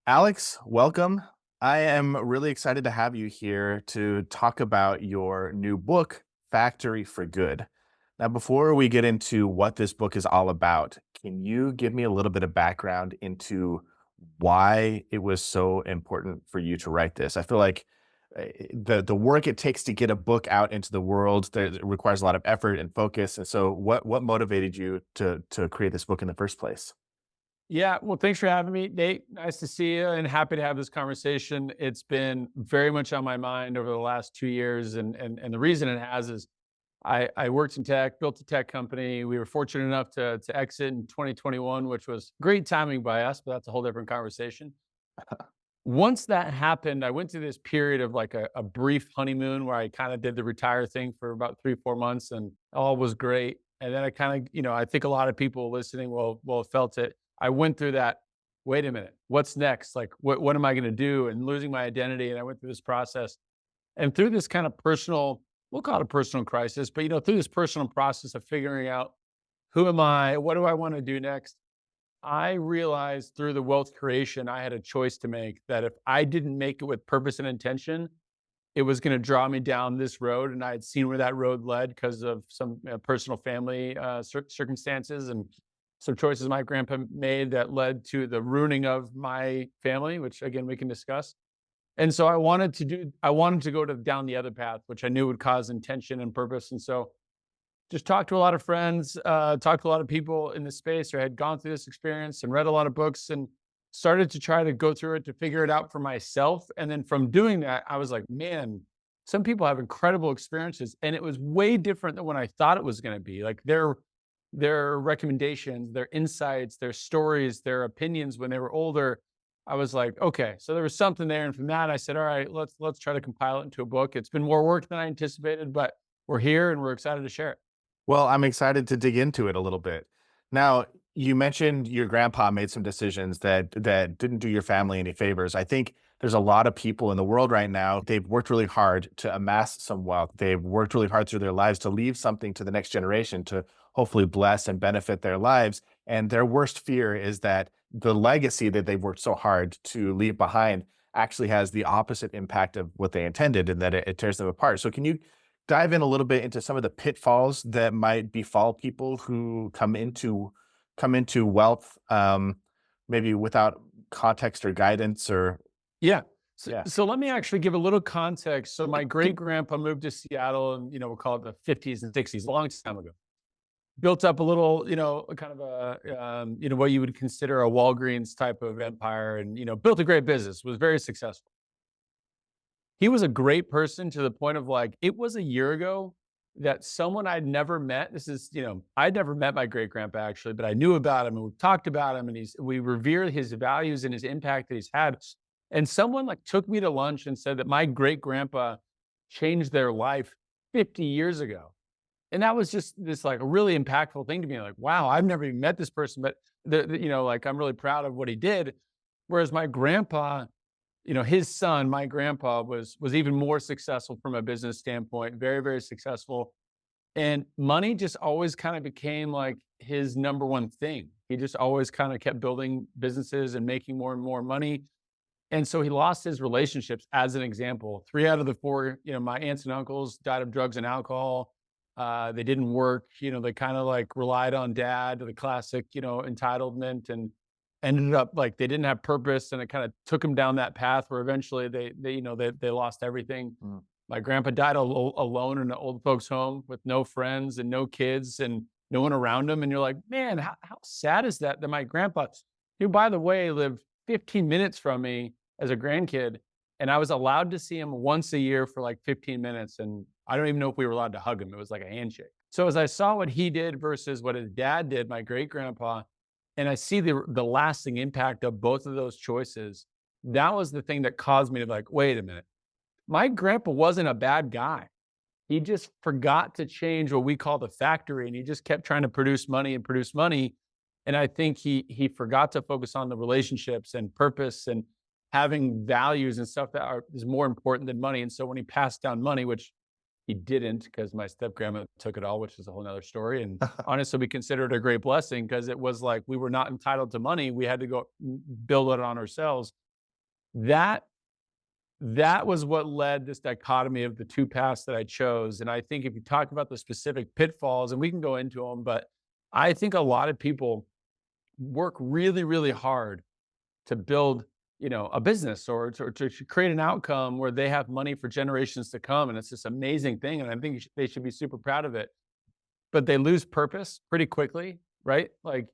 Alex, welcome. I am really excited to have you here to talk about your new book, Factory for Good. Now, before we get into what this book is all about, can you give me a little bit of background into why it was so important for you to write this? I feel like the work it takes to get a book out into the world it requires a lot of effort and focus. And so, what motivated you to create this book in the first place? Yeah, well, thanks for having me, Nate. Nice to see you and happy to have this conversation. It's been very much on my mind over the last 2 years. And the reason it has is I worked in tech, built a tech company. We were fortunate enough to exit in 2021, which was great timing by us, but that's a whole different conversation. Once that happened, I went through this period of like a brief honeymoon where I kind of did the retire thing for about 3, 4 months and all was great. And then I kind of, I think a lot of people listening will felt it. I went through that. Wait a minute, what's next? Like, what am I going to do? And losing my identity. And I went through this process and through this kind of personal, we'll call it a personal crisis, but through this personal process of figuring out who am I, what do I want to do next? I realized through the wealth creation, I had a choice to make that if I didn't make it with purpose and intention, it was going to draw me down this road. And I had seen where that road led because of some personal family circumstances and some choices my grandpa made that led to the ruining of my family, which again, we can discuss. And so I wanted to go down the other path, which I knew would cause intention and purpose. And so just talked to a lot of friends, talked to a lot of people in the space or had gone through this experience and read a lot of books and started to try to go through it to figure it out for myself. And then from doing that, I was like, man, some people have incredible experiences. And it was way different than what I thought it was going to be. Like their recommendations, their insights, their stories, their opinions when they were older. I was like, okay, so there was something there. And from that, I said, all right, let's try to compile it into a book. It's been more work than I anticipated, but we're here and we're excited to share it. Well, I'm excited to dig into it a little bit. Now, you mentioned your grandpa made some decisions that didn't do your family any favors. I think there's a lot of people in the world right now, they've worked really hard to amass some wealth. They've worked really hard through their lives to leave something to the next generation to hopefully bless and benefit their lives. And their worst fear is that the legacy that they've worked so hard to leave behind actually has the opposite impact of what they intended and that it tears them apart. So can you dive in a little bit into some of the pitfalls that might befall people who come into wealth, maybe without context or guidance or Yeah. So, yeah. so let me actually give a little context. So my great grandpa moved to Seattle and, we'll call it the 50s and 60s, a long time ago. Built up a little, kind of what you would consider a Walgreens type of empire and, built a great business, was very successful. He was a great person to the point of like, it was a year ago that someone I'd never met. This is, I'd never met my great grandpa actually, but I knew about him and we talked about him and we revere his values and his impact that he's had. And someone like took me to lunch and said that my great grandpa changed their life 50 years ago. And that was just this like a really impactful thing to me. Like, wow, I've never even met this person, but like I'm really proud of what he did. Whereas my grandpa, his son, my grandpa was even more successful from a business standpoint, very, very successful. And money just always kind of became like his number one thing. He just always kind of kept building businesses and making more and more money. And so he lost his relationships as an example. 3 out of the 4, my aunts and uncles died of drugs and alcohol. They didn't work, they kind of like relied on dad, the classic, entitlement and ended up like they didn't have purpose and it kind of took them down that path where eventually they lost everything. Mm. My grandpa died alone in an old folks home with no friends and no kids and no one around him. And you're like, man, how sad is that my grandpa, who by the way lived 15 minutes from me as a grandkid, and I was allowed to see him once a year for like 15 minutes. And I don't even know if we were allowed to hug him. It was like a handshake. So as I saw what he did versus what his dad did, my great grandpa, and I see the lasting impact of both of those choices, that was the thing that caused me to like, wait a minute. My grandpa wasn't a bad guy. He just forgot to change what we call the factory, and he just kept trying to produce money and produce money. And I think he forgot to focus on the relationships and purpose and having values and stuff is more important than money. And so when he passed down money, which he didn't because my step grandma took it all, which is a whole nother story. And honestly, we consider it a great blessing because it was like we were not entitled to money. We had to go build it on ourselves. That that was what led this dichotomy of the two paths that I chose. And I think if you talk about the specific pitfalls, and we can go into them, but I think a lot of people work really, really hard to build, a business or to create an outcome where they have money for generations to come. And it's this amazing thing. And I think they should be super proud of it. But they lose purpose pretty quickly, right? Like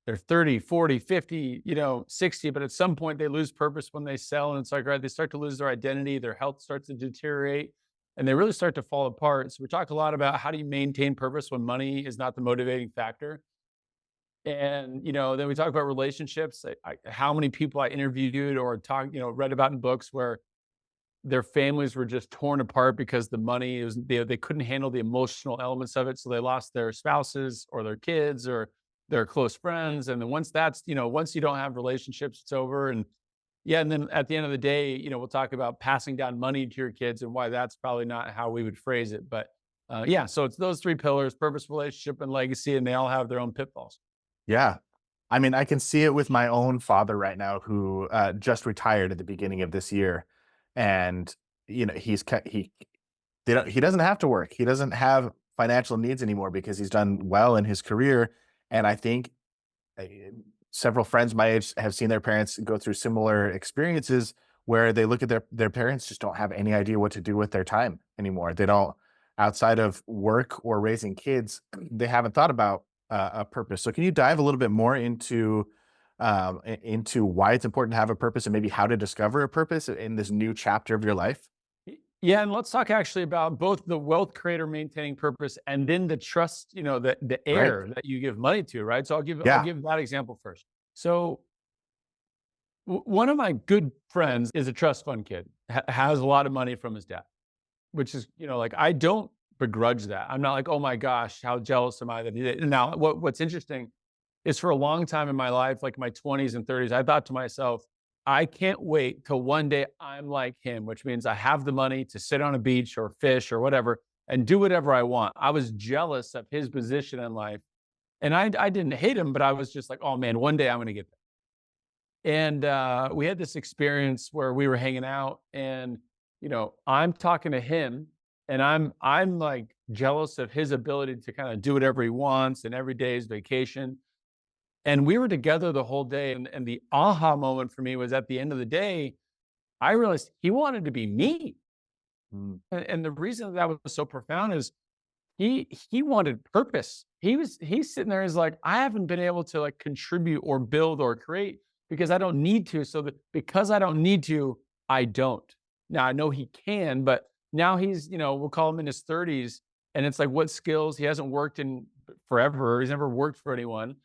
they're 30, 40, 50, 60, but at some point they lose purpose when they sell. And it's like, right, they start to lose their identity, their health starts to deteriorate, and they really start to fall apart. So we talk a lot about how do you maintain purpose when money is not the motivating factor. And then we talk about relationships. How many people I interviewed or read about in books where their families were just torn apart because the money is they couldn't handle the emotional elements of it, so they lost their spouses or their kids or their close friends. And then once you don't have relationships, it's over. And yeah, and then at the end of the day, we'll talk about passing down money to your kids and why that's probably not how we would phrase it. But yeah, so it's those three pillars: purpose, relationship, and legacy, and they all have their own pitfalls. Yeah. I mean, I can see it with my own father right now who, just retired at the beginning of this year, and, he doesn't have to work. He doesn't have financial needs anymore because he's done well in his career, and I think uh, several friends my age have seen their parents go through similar experiences where they look at their parents just don't have any idea what to do with their time anymore. They don't, outside of work or raising kids, they haven't thought about a purpose. So can you dive a little bit more into why it's important to have a purpose and maybe how to discover a purpose in this new chapter of your life? Yeah, and let's talk actually about both the wealth creator maintaining purpose and then the trust, the Right. heir that you give money to, right? So I'll Yeah. give that example first. So one of my good friends is a trust fund kid, has a lot of money from his dad, which is, like I don't begrudge that. I'm not like, oh my gosh, how jealous am I that he did. Now, what's interesting is for a long time in my life, like my 20s and 30s, I thought to myself, I can't wait till one day I'm like him, which means I have the money to sit on a beach or fish or whatever and do whatever I want. I was jealous of his position in life. And I didn't hate him, but I was just like, oh man, one day I'm going to get there. And we had this experience where we were hanging out and, I'm talking to him and I'm like jealous of his ability to kind of do whatever he wants and every day is vacation. And we were together the whole day, and the aha moment for me was at the end of the day, I realized he wanted to be me, Mm. and the reason that was so profound is he wanted purpose. He's sitting there, he's like, "I haven't been able to, like, contribute or build or create because I don't need to, so that because I don't need to, I don't." Now, I know he can, but now he's, we'll call him in his 30s, and it's like, what skills? He hasn't worked in forever, he's never worked for anyone.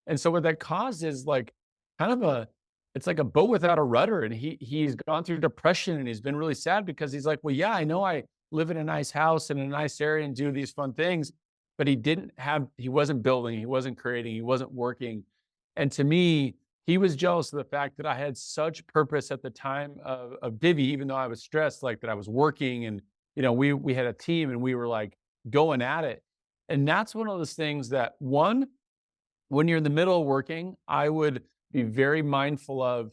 And so what that caused is like kind of it's like a boat without a rudder. And he's gone through depression and he's been really sad because he's like, well, yeah, I know I live in a nice house in a nice area and do these fun things, but he wasn't building, he wasn't creating, he wasn't working. And to me, he was jealous of the fact that I had such purpose at the time of Divvy, even though I was stressed, like that I was working and we had a team and we were like going at it. And that's one of those things that one, when you're in the middle of working, I would be very mindful of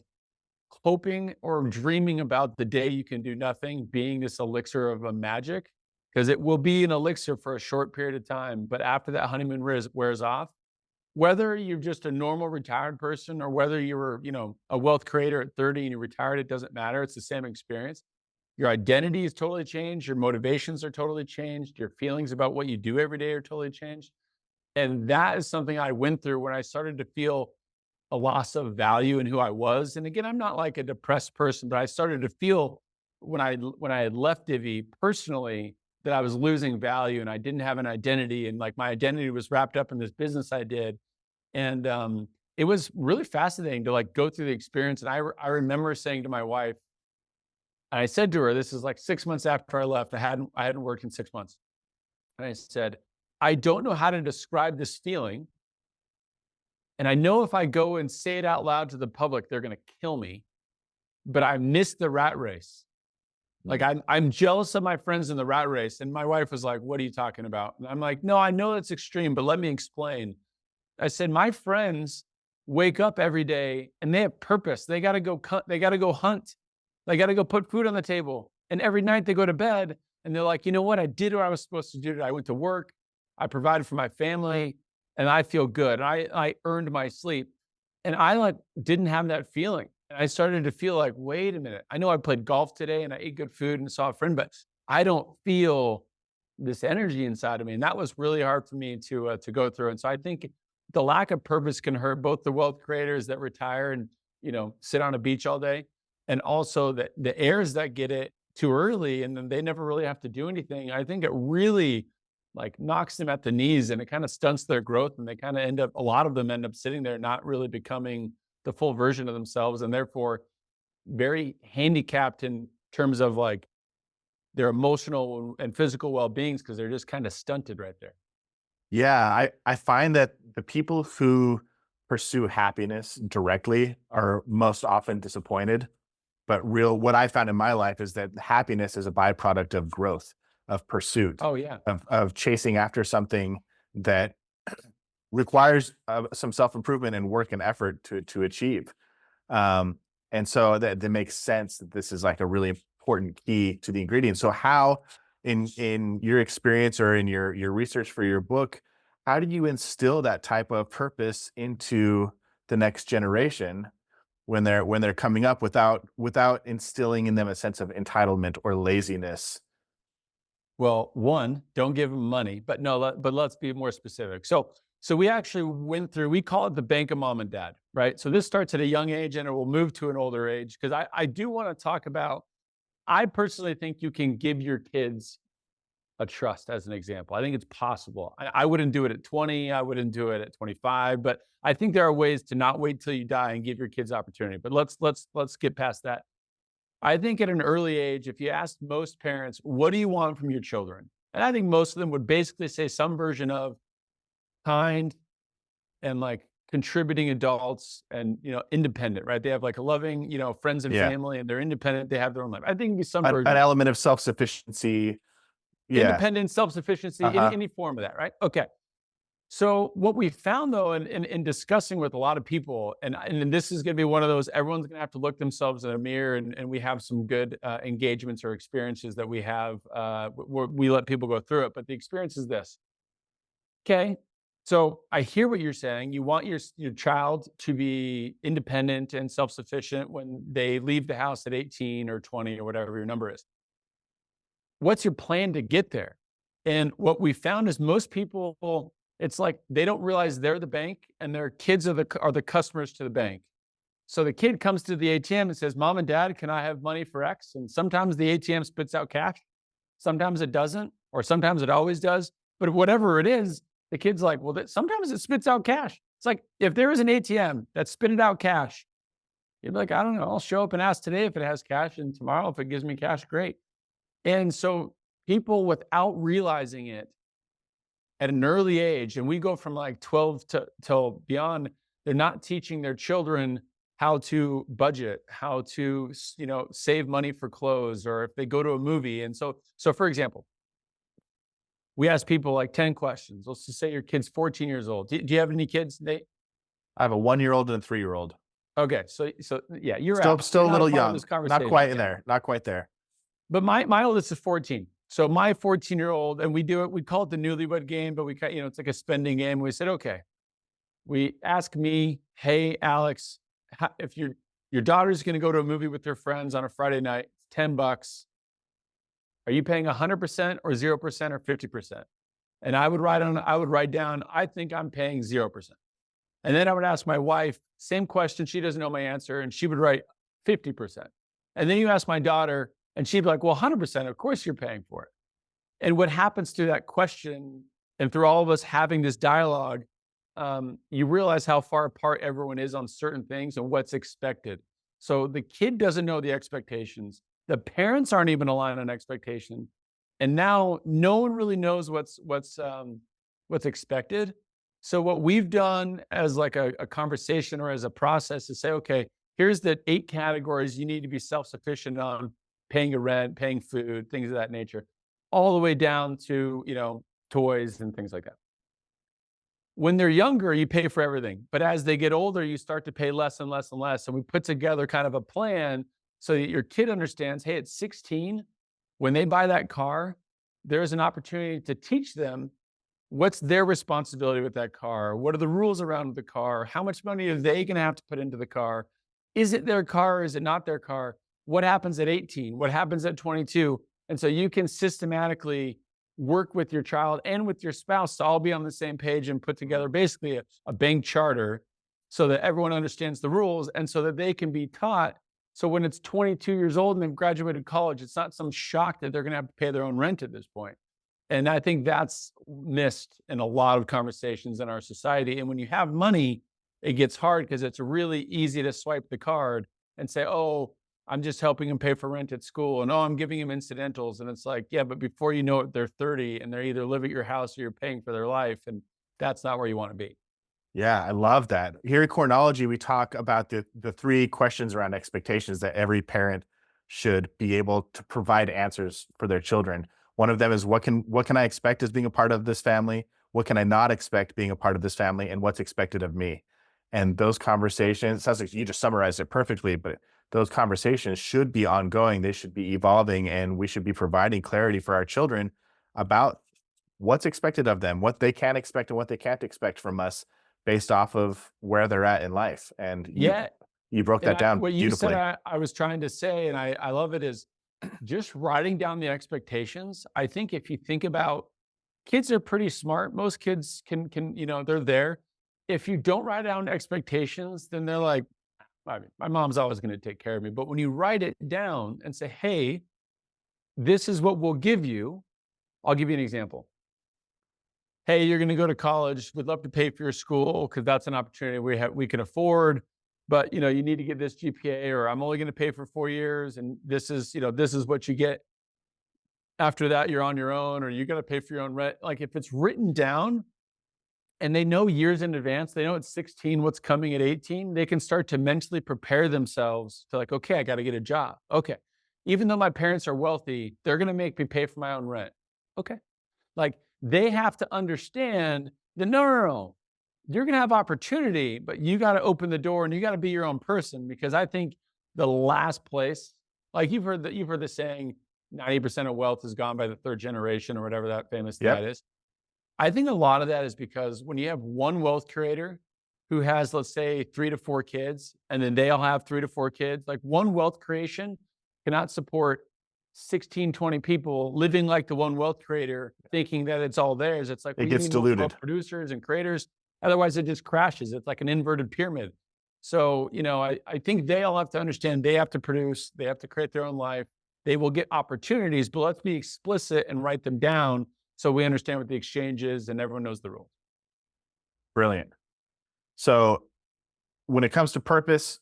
hoping or dreaming about the day you can do nothing being this elixir of a magic, because it will be an elixir for a short period of time. But after that honeymoon wears off, whether you're just a normal retired person or whether you were, a wealth creator at 30 and you retired, it doesn't matter. It's the same experience. Your identity is totally changed. Your motivations are totally changed. Your feelings about what you do every day are totally changed. And that is something I went through when I started to feel a loss of value in who I was. And again, I'm not like a depressed person, but I started to feel when I had left Divi personally that I was losing value and I didn't have an identity. And like my identity was wrapped up in this business I did. And it was really fascinating to like go through the experience. And I remember saying to my wife, and I said to her, this is like 6 months after I left. I hadn't worked in 6 months. And I said, I don't know how to describe this feeling. And I know if I go and say it out loud to the public, they're going to kill me. But I missed the rat race. Like Mm. I'm jealous of my friends in the rat race. And my wife was like, what are you talking about? And I'm like, no, I know that's extreme, but let me explain. I said, my friends wake up every day and they have purpose. They got to go cut, they got to go hunt. They got to go put food on the table. And every night they go to bed and they're like, you know what? I did what I was supposed to do. I went to work. I provided for my family and I feel good. I earned my sleep. And I like didn't have that feeling. And I started to feel like, wait a minute. I know I played golf today and I ate good food and saw a friend, but I don't feel this energy inside of me. And that was really hard for me to go through. And so I think the lack of purpose can hurt both the wealth creators that retire and, sit on a beach all day, and also the heirs that get it too early and then they never really have to do anything. I think it really like knocks them at the knees and it kind of stunts their growth. And they kind of end up, a lot of them end up sitting there not really becoming the full version of themselves, and therefore very handicapped in terms of like their emotional and physical well-beings because they're just kind of stunted right there. Yeah, I find that the people who pursue happiness directly are most often disappointed. But what I found in my life is that happiness is a byproduct of growth, of pursuit, Oh yeah. of chasing after something that requires some self-improvement and work and effort to achieve. Um, and so that makes sense that this is like a really important key to the ingredient. So how, in your experience or in your research for your book, how do you instill that type of purpose into the next generation when they're coming up without instilling in them a sense of entitlement or laziness? Well, one, don't give them money, but no, but let's be more specific. So we actually went through, we call it the bank of mom and dad, right? So this starts at a young age and it will move to an older age. Cause I do want to talk about, I personally think you can give your kids a trust as an example. I think it's possible. I wouldn't do it at 20. I wouldn't do it at 25, but I think there are ways to not wait till you die and give your kids opportunity. But let's get past that. I think at an early age, if you ask most parents, what do you want from your children? And I think most of them would basically say some version of kind and like contributing adults and, independent, right? They have like a loving, friends and Yeah, family and they're independent. They have their own life. I think it'd be some an version, element of self-sufficiency. Yeah. independence, self-sufficiency, any, Uh-huh. any form of that, right? Okay. So what we found though, in discussing with a lot of people, and this is going to be one of those, everyone's going to have to look themselves in a mirror, and we have some good engagements or experiences that we have where we let people go through it. But the experience is this. Okay. So I hear what you're saying. You want your child to be independent and self-sufficient when they leave the house at 18 or 20 or whatever your number is. What's your plan to get there? And what we found is most people, it's like they don't realize they're the bank and their kids are the customers to the bank. So the kid comes to the ATM and says, "Mom and Dad, can I have money for X?" And sometimes the ATM spits out cash, sometimes it doesn't, or sometimes it always does. But whatever it is, the kid's like, "Well, sometimes it spits out cash." It's like if there is an ATM that spitted out cash, you'd be like, "I don't know. I'll show up and ask today if it has cash, and tomorrow if it gives me cash, great." And so people without realizing it at an early age, and we go from like 12 to till beyond, they're not teaching their children how to budget, how to, save money for clothes, or if they go to a movie. And so for example, we ask people like 10 questions. Let's just say your kid's 14 years old. Do you have any kids, Nate? I have a 1-year-old and a 3-year-old. Okay. So yeah, you're Still out. You're still a not a little part of this young. Not conversation. quite in Yeah. there. Not quite there. But my oldest is 14. So my 14-year-old, and we do it, we call it the newlywed game, but it's like a spending game. We said, okay, we ask me, "Hey, Alex, if your daughter's going to go to a movie with her friends on a Friday night, it's $10. Are you paying 100% or 0% or 50%?" And I would write down, I think I'm paying 0%. And then I would ask my wife, same question. She doesn't know my answer. And she would write 50%. And then you ask my daughter, and she'd be like, "Well, 100%, of course you're paying for it." And what happens through that question and through all of us having this dialogue, you realize how far apart everyone is on certain things and what's expected. So the kid doesn't know the expectations. The parents aren't even aligned on expectation. And now no one really knows what's expected. So what we've done as like a conversation or as a process is say, okay, here's the 8 categories you need to be self-sufficient on: paying your rent, paying food, things of that nature, all the way down to, toys and things like that. When they're younger, you pay for everything. But as they get older, you start to pay less and less and less. So we put together kind of a plan so that your kid understands, hey, at 16, when they buy that car, there's an opportunity to teach them what's their responsibility with that car? What are the rules around the car? How much money are they going to have to put into the car? Is it their car? Is it not their car? What happens at 18? What happens at 22? And so you can systematically work with your child and with your spouse to all be on the same page and put together basically a bank charter so that everyone understands the rules and so that they can be taught. So when it's 22 years old and they've graduated college, it's not some shock that they're going to have to pay their own rent at this point. And I think that's missed in a lot of conversations in our society. And when you have money, it gets hard because it's really easy to swipe the card and say, oh, I'm just helping him pay for rent at school. And oh, I'm giving him incidentals. And it's like, yeah, but before you know it, they're 30 and they're either live at your house or you're paying for their life. And that's not where you want to be. Yeah, I love that. Here at Cornology, we talk about the three questions around expectations that every parent should be able to provide answers for their children. One of them is what can I expect as being a part of this family? What can I not expect being a part of this family? And what's expected of me? And those conversations, it sounds like you just summarized it perfectly, but those conversations should be ongoing. They should be evolving, and we should be providing clarity for our children about what's expected of them, what they can expect and what they can't expect from us based off of where they're at in life. And Yeah. you broke And that down what you said, beautifully. I was trying to say, and I love it, is just writing down the expectations. I think if you think about kids are pretty smart. Most kids can, they're there. If you don't write down expectations, then they're like, I mean, my mom's always going to take care of me. But when you write it down and say, hey, this is what we'll give you, I'll give you an example. Hey, you're going to go to college. We'd love to pay for your school because that's an opportunity we can afford. But you need to get this GPA, or I'm only going to pay for 4 years, and this is what you get. After that, you're on your own, or you got to pay for your own rent. Like if it's written down and they know years in advance, they know at 16 what's coming at 18, they can start to mentally prepare themselves to like, okay, I got to get a job. Okay. Even though my parents are wealthy, they're going to make me pay for my own rent. Okay. Like they have to understand that no. You're going to have opportunity, but you got to open the door and you got to be your own person, because I think the last place, like you've heard the saying, 90% of wealth is gone by the third generation or whatever that famous stat Yep. is. I think a lot of that is because when you have one wealth creator who has, let's say, 3 to 4 kids, and then they all have 3 to 4 kids, like one wealth creation cannot support 16, 20 people living like the one wealth creator, thinking that it's all theirs. It's like, It well, you gets need more diluted. wealth producers and creators. Otherwise, it just crashes. It's like an inverted pyramid. So, I think they all have to understand they have to produce, they have to create their own life. They will get opportunities, but let's be explicit and write them down so we understand what the exchange is and everyone knows the rules. Brilliant. So when it comes to purpose,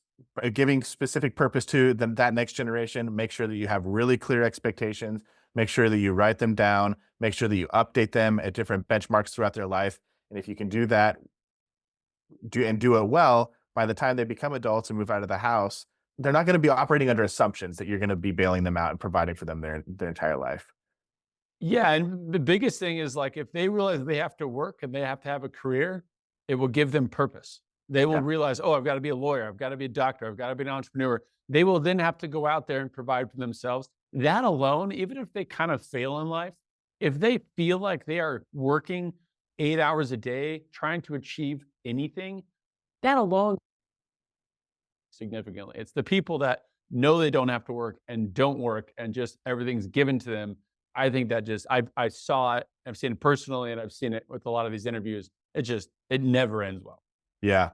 giving specific purpose to that next generation, make sure that you have really clear expectations, make sure that you write them down, make sure that you update them at different benchmarks throughout their life. And if you can do that, do it well, by the time they become adults and move out of the house, they're not going to be operating under assumptions that you're going to be bailing them out and providing for them their entire life. Yeah, and the biggest thing is like if they realize they have to work and they have to have a career, it will give them purpose. They will Yeah. realize, oh, I've got to be a lawyer, I've got to be a doctor, I've got to be an entrepreneur. They will then have to go out there and provide for themselves. That alone, even if they kind of fail in life, if they feel like they are working 8 hours a day trying to achieve anything, that alone significantly. It's the people that know they don't have to work and don't work and just everything's given to them. I think that just I saw it, I've seen it personally, and I've seen it with a lot of these interviews. It never ends well. Yeah.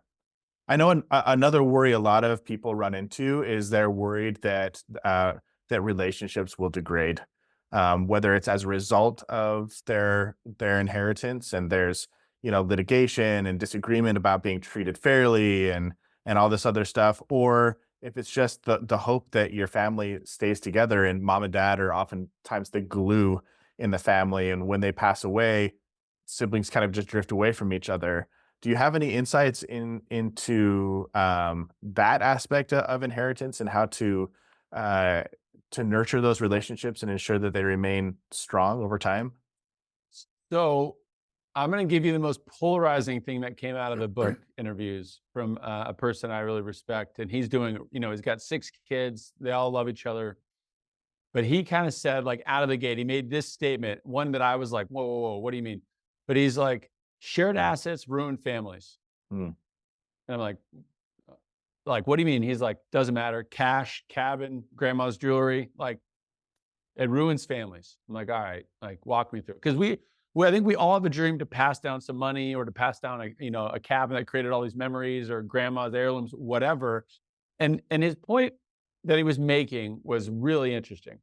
I know another worry a lot of people run into is they're worried that relationships will degrade, whether it's as a result of their inheritance and there's litigation and disagreement about being treated fairly and all this other stuff, or if it's just the hope that your family stays together and mom and dad are oftentimes the glue in the family, and when they pass away, siblings kind of just drift away from each other. Do you have any insights into that aspect of inheritance and how uh, to nurture those relationships and ensure that they remain strong over time? So I'm going to give you the most polarizing thing that came out of the book interviews from a person I really respect. And he's doing, he's got 6 kids. They all love each other. But he kind of said, like, out of the gate, he made this statement, one that I was like, whoa, whoa, whoa, what do you mean? But he's like, shared assets ruin families. Mm. And I'm like, what do you mean? He's like, doesn't matter. Cash, cabin, grandma's jewelry, like, it ruins families. I'm like, all right, like, walk me through. Because I think we all have a dream to pass down some money or to pass down a cabin that created all these memories or grandma's heirlooms, whatever. And his point that he was making was really interesting.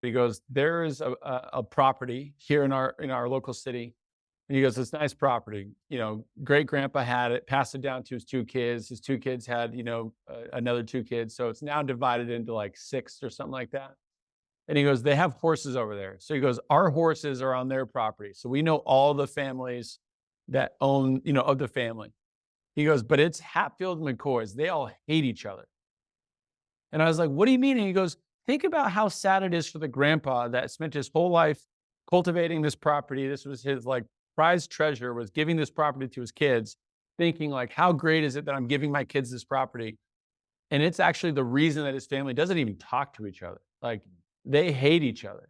He goes, there is a property here in our local city. And he goes, it's nice property. Great grandpa had it, passed it down to his 2 kids. His 2 kids had, another 2 kids. So it's now divided into like 6 or something like that. And he goes, they have horses over there. So he goes, our horses are on their property. So we know all the families that own, of the family. He goes, but it's Hatfield and McCoys. They all hate each other. And I was like, what do you mean? And he goes, think about how sad it is for the grandpa that spent his whole life cultivating this property. This was his like prized treasure, was giving this property to his kids, thinking like, how great is it that I'm giving my kids this property? And it's actually the reason that his family doesn't even talk to each other. Like, they hate each other.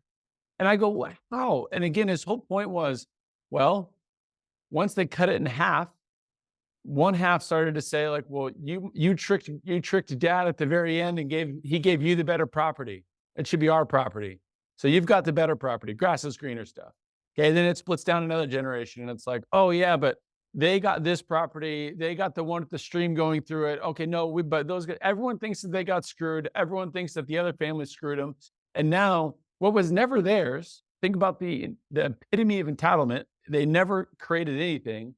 And I go, wow. And again, his whole point was, well, once they cut it in half, one half started to say like, well, you tricked dad at the very end and he gave you the better property. It should be our property. So you've got the better property, grass is greener stuff. Okay, then it splits down another generation and it's like, oh yeah, but they got this property, they got the one with the stream going through it. Okay, no, but everyone thinks that they got screwed. Everyone thinks that the other family screwed them. And now what was never theirs, think about the epitome of entitlement. They never created anything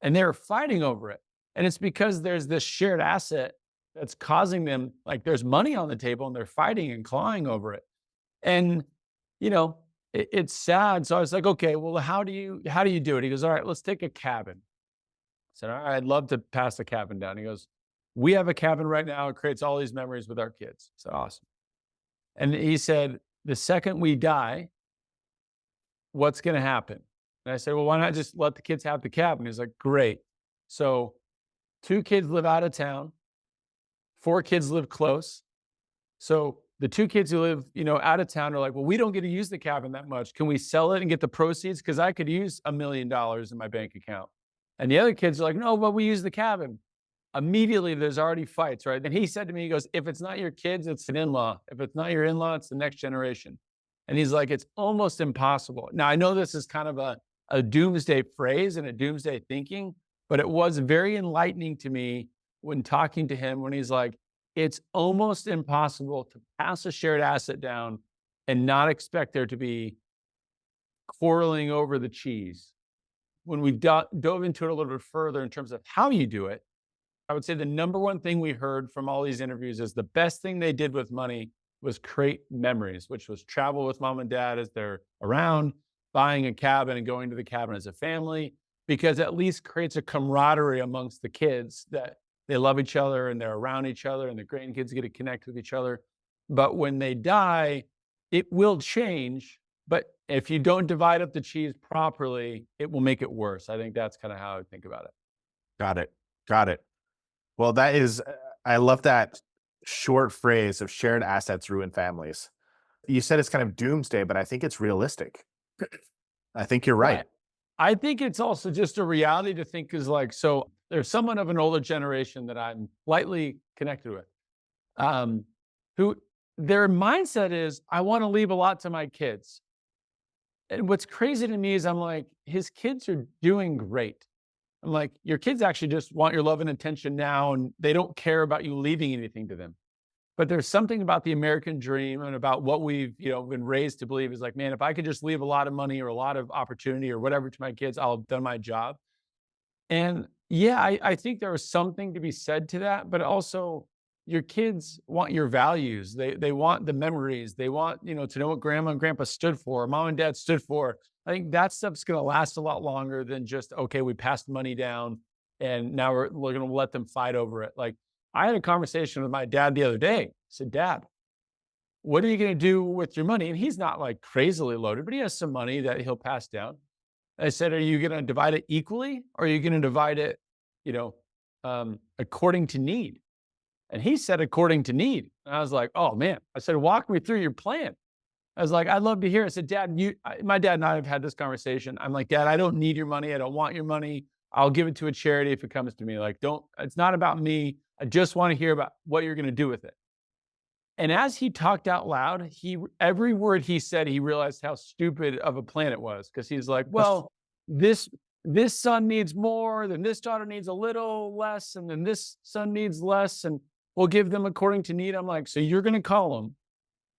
and they're fighting over it. And it's because there's this shared asset that's causing them, like there's money on the table and they're fighting and clawing over it. And, it's sad. So I was like, okay, well, how do you do it? He goes, all right, let's take a cabin. I said, all right, I'd love to pass the cabin down. He goes, we have a cabin right now. It creates all these memories with our kids. I said, awesome. And he said, the second we die, what's going to happen? And I said, well, why not just let the kids have the cabin? He's like, great. So 2 kids live out of town. 4 kids live close. So the 2 kids who live, out of town are like, well, we don't get to use the cabin that much. Can we sell it and get the proceeds? Because I could use $1 million in my bank account. And the other kids are like, no, but we use the cabin. Immediately, there's already fights, right? And he said to me, he goes, if it's not your kids, it's an in-law. If it's not your in-law, it's the next generation. And he's like, it's almost impossible. Now, I know this is kind of a doomsday phrase and a doomsday thinking, but it was very enlightening to me when talking to him, when he's like, it's almost impossible to pass a shared asset down and not expect there to be quarreling over the cheese. When we dove into it a little bit further in terms of how you do it, I would say the number one thing we heard from all these interviews is the best thing they did with money was create memories, which was travel with mom and dad as they're around, buying a cabin and going to the cabin as a family, because at least creates a camaraderie amongst the kids that they love each other and they're around each other and the grandkids get to connect with each other. But when they die, it will change. But if you don't divide up the cheese properly, it will make it worse. I think that's kind of how I think about it. Got it. Got it. Well, I love that short phrase of shared assets ruin families. You said it's kind of doomsday, but I think it's realistic. I think you're right. Right. I think it's also just a reality to think is like, so there's someone of an older generation that I'm lightly connected with, who their mindset is, I want to leave a lot to my kids. And what's crazy to me is I'm like, his kids are doing great. I'm like, your kids actually just want your love and attention now, and they don't care about you leaving anything to them. But there's something about the American dream and about what we've, been raised to believe is like, man, if I could just leave a lot of money or a lot of opportunity or whatever to my kids, I'll have done my job. And yeah, I think there was something to be said to that, but also your kids want your values. They want the memories. They want, to know what grandma and grandpa stood for, mom and dad stood for. I think that stuff's going to last a lot longer than just, okay, we passed money down and now we're going to let them fight over it. Like, I had a conversation with my dad the other day. I said, Dad, what are you going to do with your money? And he's not like crazily loaded, but he has some money that he'll pass down. I said, "Are you gonna divide it equally, or are you gonna divide it, you know, according to need?" And he said, "According to need." And I was like, "Oh, man." I said, "Walk me through your plan." I was like, "I'd love to hear." I said, "Dad, my dad and I have had this conversation." I'm like, "Dad, I don't need your money. I don't want your money. I'll give it to a charity if it comes to me. Like, don't, it's not about me. I just want to hear about what you're going to do with it." And as he talked out loud, every word he said, he realized how stupid of a plan it was. Cause he's like, "Well, this, this son needs more, then this daughter needs a little less, and then this son needs less, and we'll give them according to need." I'm like, "So you're going to call them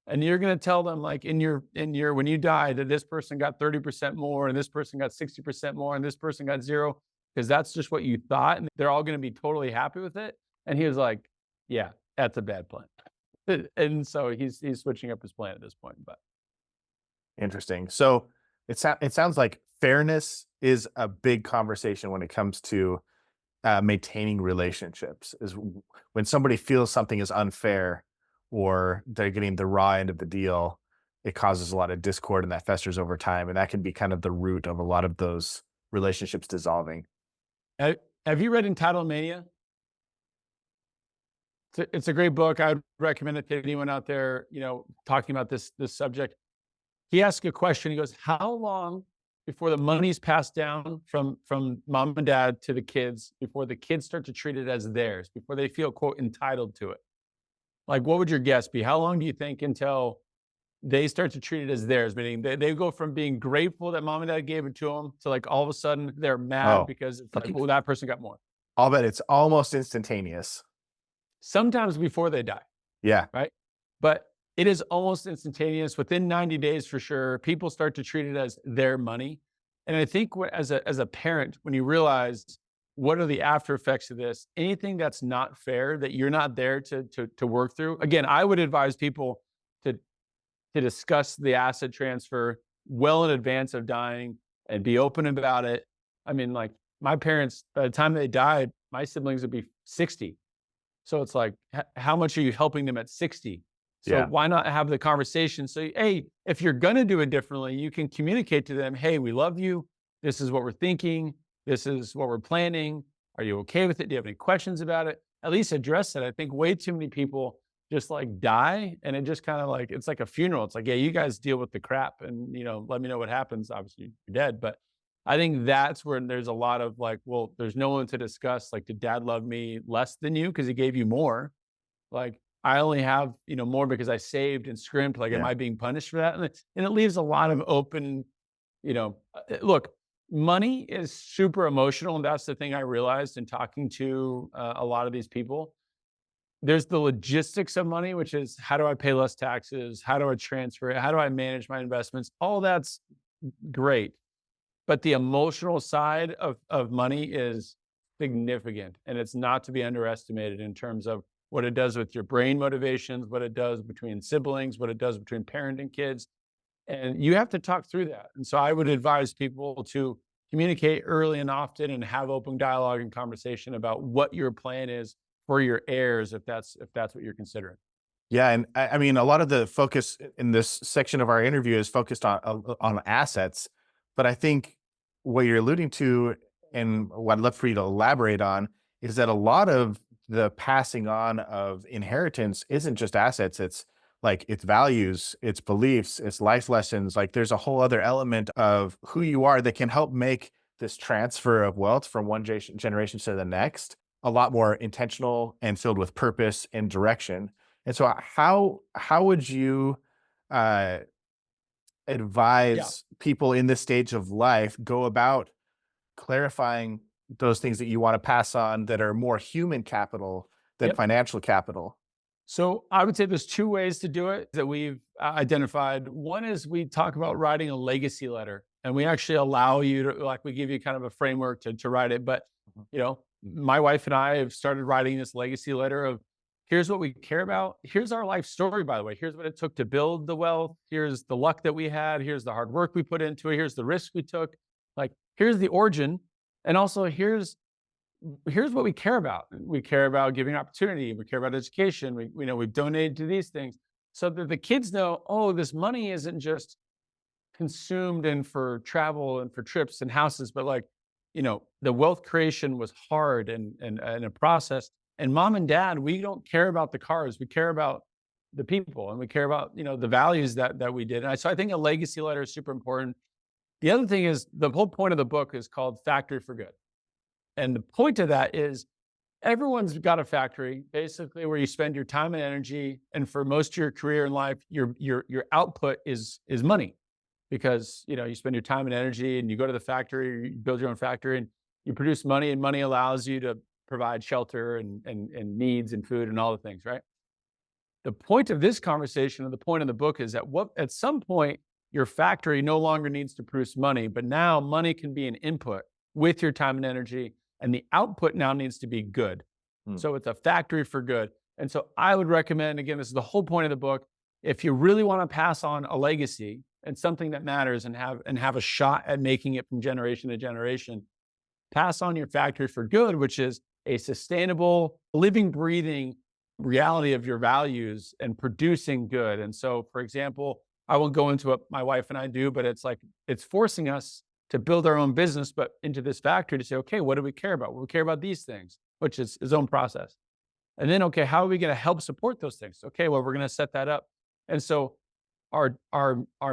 and you're going to tell them, like, in your when you die, that this person got 30% more and this person got 60% more and this person got zero, because that's just what you thought, and they're all going to be totally happy with it?" And he was like, "Yeah, that's a bad plan." And so he's switching up his plan at this point. But Interesting. So it sounds like fairness is a big conversation when it comes to maintaining relationships. When somebody feels something is unfair or they're getting the raw end of the deal, it causes a lot of discord and that festers over time, and that can be kind of the root of a lot of those relationships dissolving. ha- have you read Entitlement? It's a great book. I would recommend it to anyone out there, talking about this subject. He asked a question. He goes, "How long before the money's passed down from mom and dad to the kids before the kids start to treat it as theirs, before they feel, quote, entitled to it?" Like, what would your guess be? How long do you think until they start to treat it as theirs? Meaning they go from being grateful that mom and dad gave it to them to, like, all of a sudden they're mad Oh, because it's like, "Oh, that person got more." I'll bet it's almost instantaneous. Sometimes before they die. Yeah, Right? But it is almost instantaneous. Within 90 days, for sure, people start to treat it as their money. And I think as a parent, when you realize what are the after effects of this, anything that's not fair that you're not there to work through. Again, I would advise people to to discuss the asset transfer well in advance of dying and be open about it. I mean, like, my parents, by the time they died, my siblings would be 60. So it's like, how much are you helping them at 60? So yeah, why not have the conversation? So, hey, if you're going to do it differently, you can communicate to them, "Hey, we love you. This is what we're thinking. This is what we're planning. Are you okay with it? Do you have any questions about it?" At least address it. I think way too many people just, like, die, and it just kind of, like, it's like a funeral. It's like, "Yeah, you guys deal with the crap and, let me know what happens." Obviously, you're dead. But I think that's where there's a lot of, like, well, there's no one to discuss. Like, did dad love me less than you because he gave you more? Like, I only have, more because I saved and scrimped. Like, am yeah, I being punished for that? And it leaves a lot of open, look, money is super emotional. And that's the thing I realized in talking to a lot of these people. There's the logistics of money, which is, how do I pay less taxes? How do I transfer it? How do I manage my investments? All that's great. But the emotional side of money is significant, and it's not to be underestimated in terms of what it does with your brain motivations, what it does between siblings, what it does between parent and kids, and you have to talk through that. And so I would advise people to communicate early and often and have open dialogue and conversation about what your plan is for your heirs, if that's what you're considering. yeah, and I mean, a lot of the focus in this section of our interview is focused on assets, but I think what you're alluding to, and what I'd love for you to elaborate on, is that a lot of the passing on of inheritance isn't just assets. It's like it's values, it's beliefs, it's life lessons. Like there's a whole other element of who you are that can help make this transfer of wealth from one generation to the next a lot more intentional and filled with purpose and direction. And so how would you uh, Yeah. advise people in this stage of life go about clarifying those things that you want to pass on that are more human capital than Yep. financial capital? So I would say there's two ways to do it that we've identified. One is we talk about writing a legacy letter, and we actually allow you to, like, we give you kind of a framework to write it. But, Mhm. my wife and I have started writing this legacy letter of, here's what we care about. Here's our life story, by the way. Here's what it took to build the wealth. Here's the luck that we had. Here's the hard work we put into it. Here's the risk we took. Like, here's the origin. And also, here's what we care about. We care about giving opportunity. We care about education. We've donated to these things so that the kids know, oh, this money isn't just consumed and for travel and for trips and houses, but like, the wealth creation was hard and a process. And mom and dad, we don't care about the cars. We care about the people, and we care about, the values that we did. So I think a legacy letter is super important. The other thing is the whole point of the book is called Factory for Good. And the point of that is everyone's got a factory basically where you spend your time and energy. And for most of your career in life, your output is money, because you spend your time and energy and you go to the factory, you build your own factory and you produce money, and money allows you to provide shelter and needs and food and all the things, right? The point of this conversation and the point of the book is that at some point your factory no longer needs to produce money, but now money can be an input with your time and energy, and the output now needs to be good. Hmm. So it's a factory for good. And so I would recommend, again, this is the whole point of the book, if you really want to pass on a legacy and something that matters and have a shot at making it from generation to generation, pass on your factory for good, which is a sustainable, living, breathing reality of your values and producing good. And so, for example, I won't go into what my wife and I do, but it's like it's forcing us to build our own business, but into this factory to say, okay, what do we care about? Well, we care about these things, which is his own process. And then, okay, how are we going to help support those things? Okay, well, we're going to set that up. And so our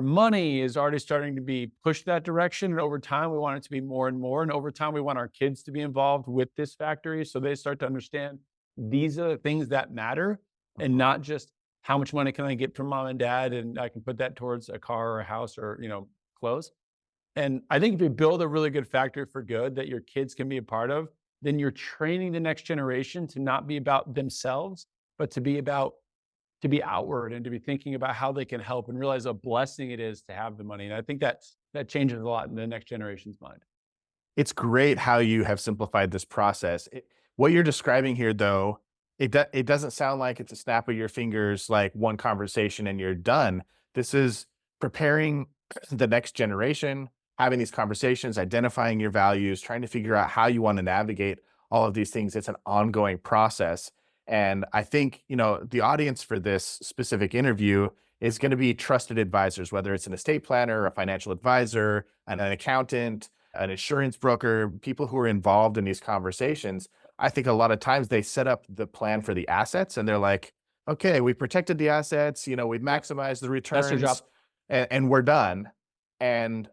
money is already starting to be pushed that direction. And over time, we want it to be more and more. And over time, we want our kids to be involved with this factory. So they start to understand these are the things that matter, and not just how much money can I get from mom and dad, and I can put that towards a car or a house or, clothes. And I think if you build a really good factory for good that your kids can be a part of, then you're training the next generation to not be about themselves, but to be outward and to be thinking about how they can help and realize a blessing it is to have the money. And I think that changes a lot in the next generation's mind. It's great how you have simplified this process. What you're describing here, though, it doesn't sound like it's a snap of your fingers, like one conversation and you're done. This is preparing the next generation, having these conversations, identifying your values, trying to figure out how you want to navigate all of these things. It's an ongoing process. And I think, the audience for this specific interview is going to be trusted advisors, whether it's an estate planner, a financial advisor, an accountant, an insurance broker, people who are involved in these conversations. I think a lot of times they set up the plan for the assets and they're like, okay, we protected the assets, we've maximized the That's their job. returns, and we're done. And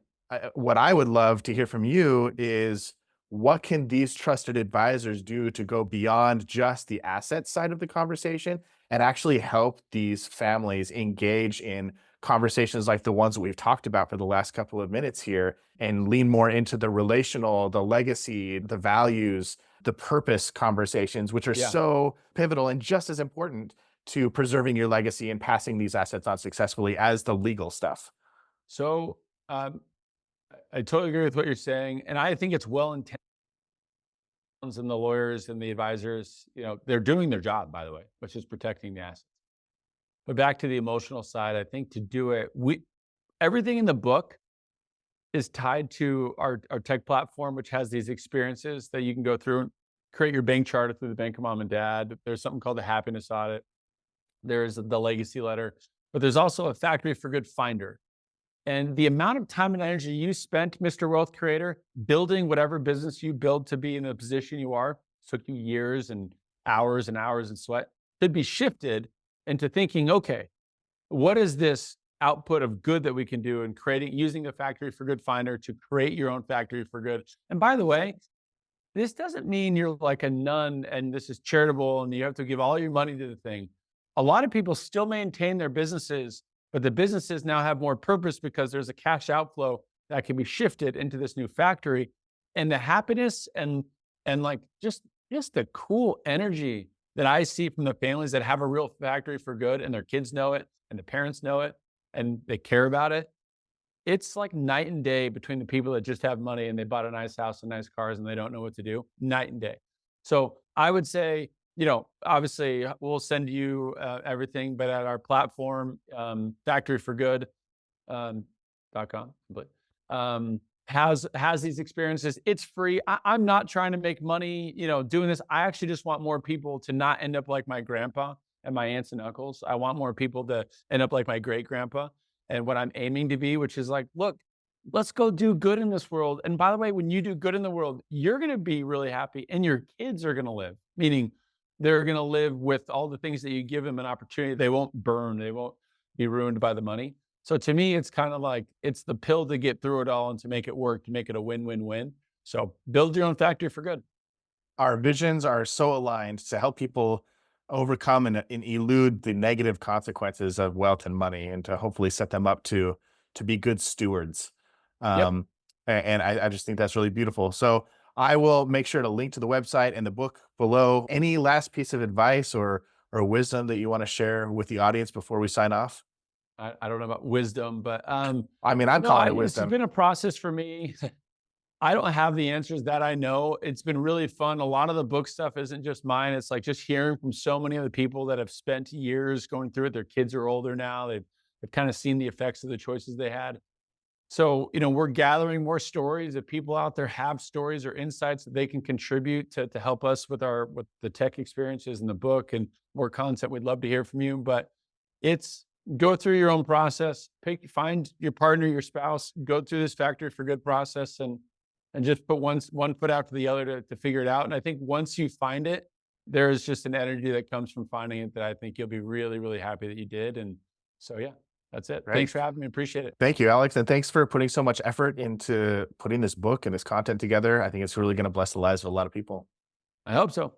what I would love to hear from you is, what can these trusted advisors do to go beyond just the asset side of the conversation and actually help these families engage in conversations like the ones that we've talked about for the last couple of minutes here, and lean more into the relational, the legacy, the values, the purpose conversations, which are Yeah. so pivotal and just as important to preserving your legacy and passing these assets on successfully as the legal stuff. So I totally agree with what you're saying. And I think it's well intended. And the lawyers and the advisors, they're doing their job, by the way, which is protecting the assets. But back to the emotional side, I think to do it, everything in the book is tied to our tech platform, which has these experiences that you can go through and create your bank charter through the bank of mom and dad. There's something called the happiness audit. There's the legacy letter, but there's also a factory for good finder. And the amount of time and energy you spent, Mr. Wealth Creator, building whatever business you build to be in the position you are, took you years and hours and sweat, could be shifted into thinking, okay, what is this output of good that we can do, and using the factory for good finder to create your own factory for good. And by the way, this doesn't mean you're like a nun and this is charitable and you have to give all your money to the thing. A lot of people still maintain their businesses, but the businesses now have more purpose because there's a cash outflow that can be shifted into this new factory. And the happiness and like just the cool energy that I see from the families that have a real factory for good, and their kids know it and the parents know it and they care about it. It's like night and day between the people that just have money and they bought a nice house and nice cars and they don't know what to do. Night and day. So I would say, obviously we'll send you everything, but at our platform, factoryforgood, .com, has these experiences. It's free. I'm not trying to make money, doing this. I actually just want more people to not end up like my grandpa and my aunts and uncles. I want more people to end up like my great grandpa. and what I'm aiming to be, which is like, look, let's go do good in this world. And by the way, when you do good in the world, you're going to be really happy and your kids are going to live, meaning they're going to live with all the things that you give them an opportunity. They won't burn, they won't be ruined by the money. So to me, it's kind of like it's the pill to get through it all and to make it work, to make it a win win win. So build your own factory for good. Our visions are so aligned to help people overcome and elude the negative consequences of wealth and money, and to hopefully set them up to be good stewards. Yep. And I just think that's really beautiful. So I will make sure to link to the website and the book below. Any last piece of advice or wisdom that you want to share with the audience before we sign off? I don't know about wisdom, but I mean, I'm no, calling it it's wisdom. been a process for me. I don't have the answers that I know. It's been really fun. A lot of the book stuff isn't just mine. It's like just hearing from so many of the people that have spent years going through it. Their kids are older now. They've kind of seen the effects of the choices they had. So, we're gathering more stories. If people out there have stories or insights that they can contribute to help us with the tech experiences in the book and more content, we'd love to hear from you. But it's go through your own process, find your partner, your spouse, go through this factory for good process and just put one foot after the other to figure it out. And I think once you find it, there is just an energy that comes from finding it that I think you'll be really, really happy that you did. And so yeah, that's it. Right. Thanks for having me. Appreciate it. Thank you, Alex. And thanks for putting so much effort into putting this book and this content together. I think it's really going to bless the lives of a lot of people. I hope so.